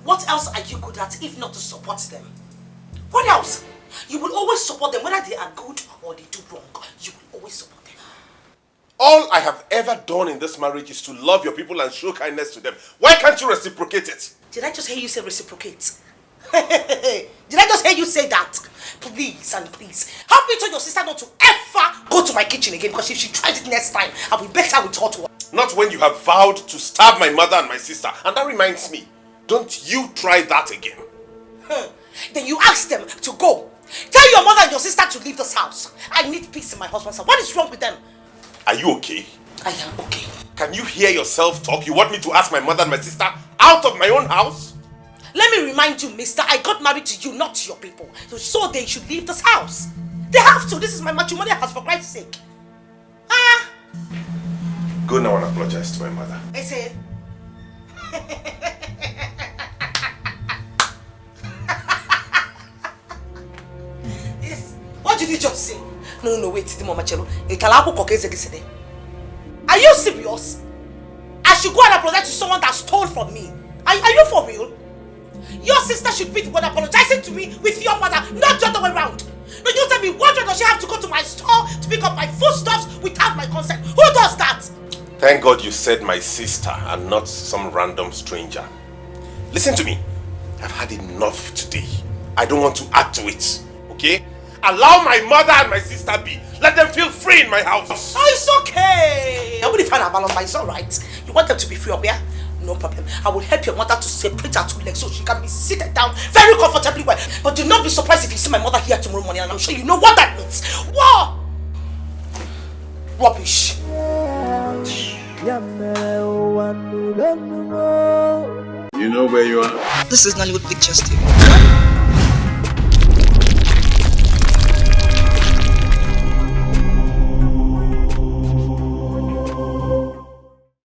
What else are you good at if not to support them? What else? You will always support them, whether they are good or they do wrong. You will always support them. All I have ever done in this marriage is to love your people and show kindness to them. Why can't you reciprocate it? Did I just hear you say reciprocate? Did I just hear you say that? Please and please, help me tell your sister not to ever go to my kitchen again, because if she tries it next time, I'll be better with her to her. Not when you have vowed to stab my mother and my sister. And that reminds me, don't you try that again. Then you ask them to go. Tell your mother and your sister to leave this house. I need peace in my husband's house. What is wrong with them? Are you okay? I am okay. Can you hear yourself talk? You want me to ask my mother and my sister out of my own house? Let me remind you, mister, I got married to you, not to your people. So they should leave this house. They have to. This is my matrimonial house, for Christ's sake. Go now and apologize to my mother. I say. Yes. What did you just say? No, wait, Machelo. Are you serious? I should go and apologize to someone that stole from me. Are you for real? Your sister should be the one apologizing to me with your mother, not the other way around. No, you tell me, what does she have to go to my store to pick up my foodstuffs without my consent? Who does that? Thank God you said my sister and not some random stranger. Listen to me. I've had enough today. I don't want to add to it. Okay? Allow my mother and my sister be. Let them feel free in my house. Oh, it's okay. I will find a balance, but it's alright. You want them to be free up here? No problem. I will help your mother to separate her two legs so she can be seated down very comfortably well. But do not be surprised if you see my mother here tomorrow morning, and I'm sure you know what that means. What? Rubbish. You know where you are? This is Nollywood Pictures TV.